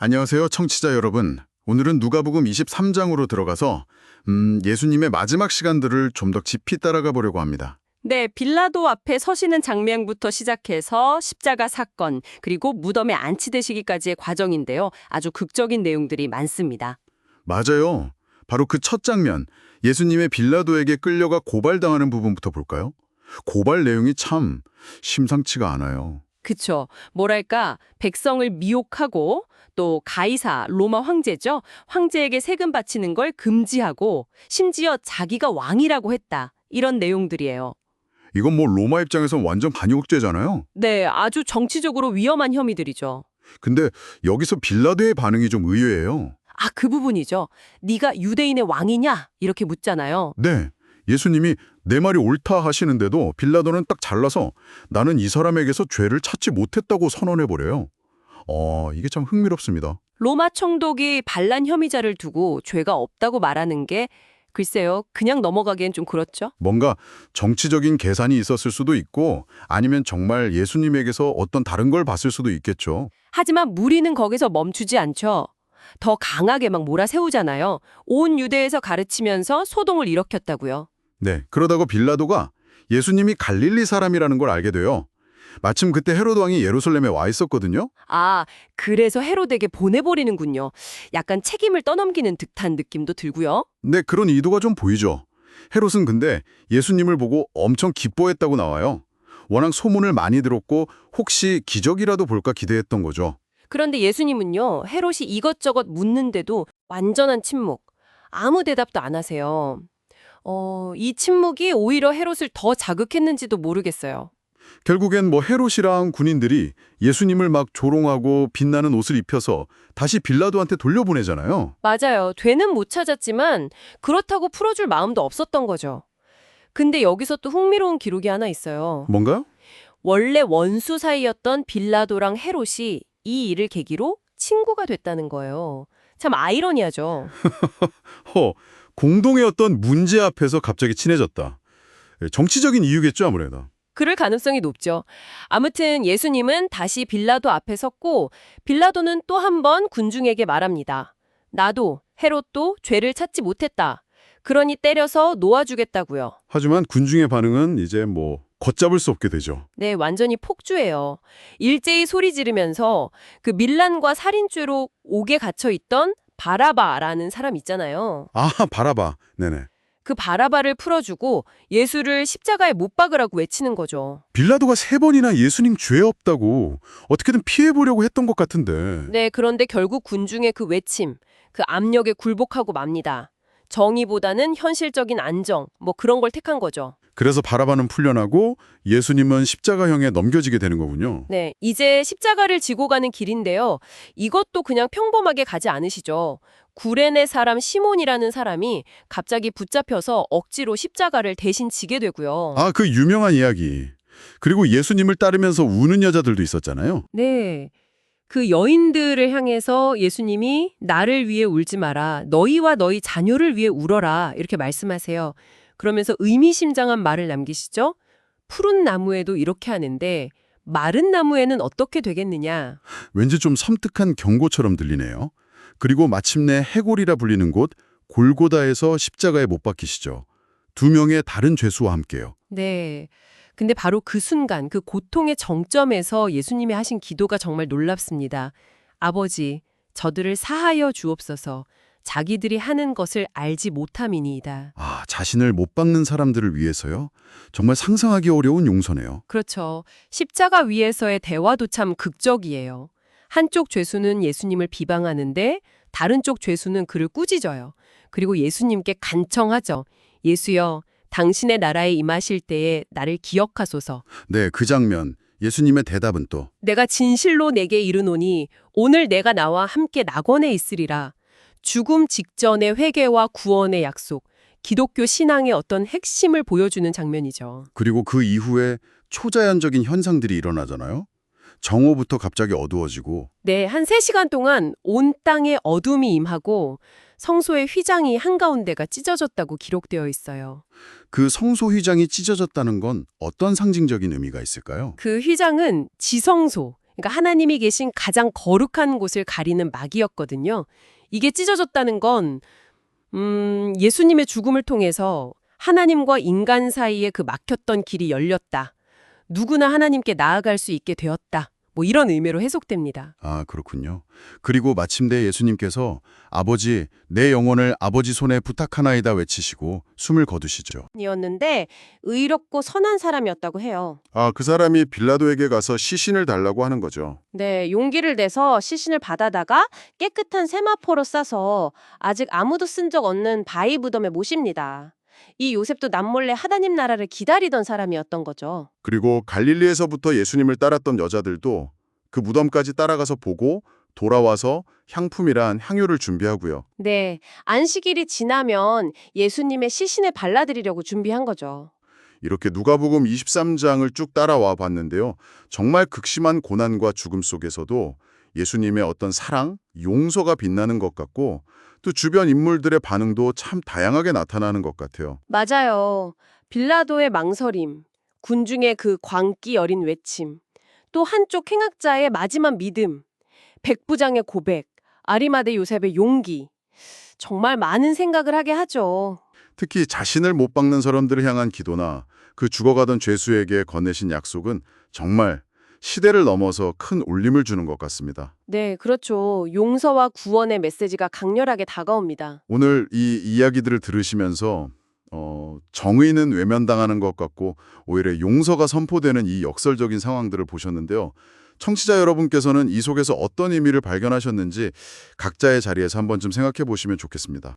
안녕하세요, 청취자 여러분. 오늘은 누가복음 23장으로 들어가서 예수님의 마지막 시간들을 좀 더 깊이 따라가 보려고 합니다. 네, 빌라도 앞에 서시는 장면부터 시작해서 십자가 사건, 그리고 무덤에 안치되시기까지의 과정인데요. 아주 극적인 내용들이 많습니다. 맞아요. 바로 그 첫 장면, 예수님의 빌라도에게 끌려가 고발당하는 부분부터 볼까요? 고발 내용이 참 심상치가 않아요. 그쵸. 뭐랄까, 백성을 미혹하고 또 가이사, 로마 황제죠. 황제에게 세금 바치는 걸 금지하고 심지어 자기가 왕이라고 했다. 이런 내용들이에요. 이건 뭐 로마 입장에선 완전 반역죄잖아요. 네, 아주 정치적으로 위험한 혐의들이죠. 근데 여기서 빌라도의 반응이 좀 의외예요. 아, 그 부분이죠. 네가 유대인의 왕이냐? 이렇게 묻잖아요. 네, 예수님이 내 말이 옳다 하시는데도 빌라도는 딱 잘라서 나는 이 사람에게서 죄를 찾지 못했다고 선언해버려요. 이게 참 흥미롭습니다. 로마 총독이 반란 혐의자를 두고 죄가 없다고 말하는 게 글쎄요, 그냥 넘어가기엔 좀 그렇죠? 뭔가 정치적인 계산이 있었을 수도 있고 아니면 정말 예수님에게서 어떤 다른 걸 봤을 수도 있겠죠. 하지만 무리는 거기서 멈추지 않죠. 더 강하게 막 몰아세우잖아요. 온 유대에서 가르치면서 소동을 일으켰다고요. 네, 그러다가 빌라도가 예수님이 갈릴리 사람이라는 걸 알게 돼요. 마침 그때 헤로드 왕이 예루살렘에 와 있었거든요. 아, 그래서 헤로데게 보내버리는군요. 약간 책임을 떠넘기는 듯한 느낌도 들고요. 네, 그런 의도가 좀 보이죠. 헤롯은 근데 예수님을 보고 엄청 기뻐했다고 나와요. 워낙 소문을 많이 들었고 혹시 기적이라도 볼까 기대했던 거죠. 그런데 예수님은요, 헤롯이 이것저것 묻는데도 완전한 침묵. 아무 대답도 안 하세요. 이 침묵이 오히려 헤롯을 더 자극했는지도 모르겠어요. 결국엔 뭐 헤롯이랑 군인들이 예수님을 막 조롱하고 빛나는 옷을 입혀서 다시 빌라도한테 돌려보내잖아요. 맞아요. 되는 못 찾았지만 그렇다고 풀어줄 마음도 없었던 거죠. 근데 여기서 또 흥미로운 기록이 하나 있어요. 뭔가요? 원래 원수 사이였던 빌라도랑 헤롯이 이 일을 계기로 친구가 됐다는 거예요. 참 아이러니하죠. 공동의 어떤 문제 앞에서 갑자기 친해졌다. 정치적인 이유겠죠, 아무래도. 그럴 가능성이 높죠. 아무튼 예수님은 다시 빌라도 앞에 섰고 빌라도는 또 한 번 군중에게 말합니다. 나도 헤롯도 죄를 찾지 못했다. 그러니 때려서 놓아주겠다고요. 하지만 군중의 반응은 이제 뭐 걷잡을 수 없게 되죠. 네, 완전히 폭주해요. 일제히 소리 지르면서 그 밀란과 살인죄로 옥에 갇혀 있던 바라바라는 사람 있잖아요. 아, 바라바. 네네. 그 바라바를 풀어주고 예수를 십자가에 못 박으라고 외치는 거죠. 빌라도가 3번이나 예수님 죄 없다고 어떻게든 피해보려고 했던 것 같은데. 네, 그런데 결국 군중의 그 외침, 그 압력에 굴복하고 맙니다. 정의보다는 현실적인 안정, 뭐 그런 걸 택한 거죠. 그래서 바라바는 풀려나고 예수님은 십자가형에 넘겨지게 되는 거군요. 네, 이제 십자가를 지고 가는 길인데요. 이것도 그냥 평범하게 가지 않으시죠. 구레네 사람 시몬이라는 사람이 갑자기 붙잡혀서 억지로 십자가를 대신 지게 되고요. 아, 그 유명한 이야기. 그리고 예수님을 따르면서 우는 여자들도 있었잖아요. 네. 그 여인들을 향해서 예수님이 나를 위해 울지 마라. 너희와 너희 자녀를 위해 울어라. 이렇게 말씀하세요. 그러면서 의미심장한 말을 남기시죠. 푸른 나무에도 이렇게 하는데 마른 나무에는 어떻게 되겠느냐. 왠지 좀 섬뜩한 경고처럼 들리네요. 그리고 마침내 해골이라 불리는 곳 골고다에서 십자가에 못 박히시죠. 2명의 다른 죄수와 함께요. 네. 근데 바로 그 순간, 그 고통의 정점에서 예수님이 하신 기도가 정말 놀랍습니다. 아버지, 저들을 사하여 주옵소서. 자기들이 하는 것을 알지 못함이니이다. 아, 자신을 못 박는 사람들을 위해서요? 정말 상상하기 어려운 용서네요. 그렇죠. 십자가 위에서의 대화도 참 극적이에요. 한쪽 죄수는 예수님을 비방하는데 다른 쪽 죄수는 그를 꾸짖어요. 그리고 예수님께 간청하죠. 예수여, 당신의 나라에 임하실 때에 나를 기억하소서. 네, 그 장면. 예수님의 대답은 또 내가 진실로 내게 이르노니 오늘 내가 나와 함께 낙원에 있으리라. 죽음 직전의 회개와 구원의 약속, 기독교 신앙의 어떤 핵심을 보여주는 장면이죠. 그리고 그 이후에 초자연적인 현상들이 일어나잖아요. 정오부터 갑자기 어두워지고 네, 한 3시간 동안 온 땅에 어둠이 임하고 성소의 휘장이 한가운데가 찢어졌다고 기록되어 있어요. 그 성소 휘장이 찢어졌다는 건 어떤 상징적인 의미가 있을까요? 그 휘장은 지성소, 그러니까 하나님이 계신 가장 거룩한 곳을 가리는 막이었거든요. 이게 찢어졌다는 건 예수님의 죽음을 통해서 하나님과 인간 사이에 그 막혔던 길이 열렸다. 누구나 하나님께 나아갈 수 있게 되었다. 뭐 이런 의미로 해석됩니다. 아, 그렇군요. 그리고 마침내 예수님께서 아버지, 내 영혼을 아버지 손에 부탁하나이다 외치시고 숨을 거두시죠. 이었는데 의롭고 선한 사람이었다고 해요. 아, 그 사람이 빌라도에게 가서 시신을 달라고 하는 거죠. 네, 용기를 내서 시신을 받아다가 깨끗한 세마포로 싸서 아직 아무도 쓴 적 없는 바위 무덤에 모십니다. 이 요셉도 남몰래 하나님 나라를 기다리던 사람이었던 거죠. 그리고 갈릴리에서부터 예수님을 따랐던 여자들도 그 무덤까지 따라가서 보고 돌아와서 향품이란 향유를 준비하고요. 네, 안식일이 지나면 예수님의 시신에 발라드리려고 준비한 거죠. 이렇게 누가복음 23장을 쭉 따라와 봤는데요. 정말 극심한 고난과 죽음 속에서도 예수님의 어떤 사랑, 용서가 빛나는 것 같고 또 주변 인물들의 반응도 참 다양하게 나타나는 것 같아요. 맞아요. 빌라도의 망설임, 군중의 그 광기 어린 외침, 또 한쪽 행악자의 마지막 믿음, 백부장의 고백, 아리마대 요셉의 용기. 정말 많은 생각을 하게 하죠. 특히 자신을 못 박는 사람들을 향한 기도나 그 죽어가던 죄수에게 건네신 약속은 정말 시대를 넘어서 큰 울림을 주는 것 같습니다. 네, 그렇죠. 용서와 구원의 메시지가 강렬하게 다가옵니다. 오늘 이 이야기들을 들으시면서 정의는 외면당하는 것 같고 오히려 용서가 선포되는 이 역설적인 상황들을 보셨는데요. 청취자 여러분께서는 이 속에서 어떤 의미를 발견하셨는지 각자의 자리에서 한번 좀 생각해 보시면 좋겠습니다.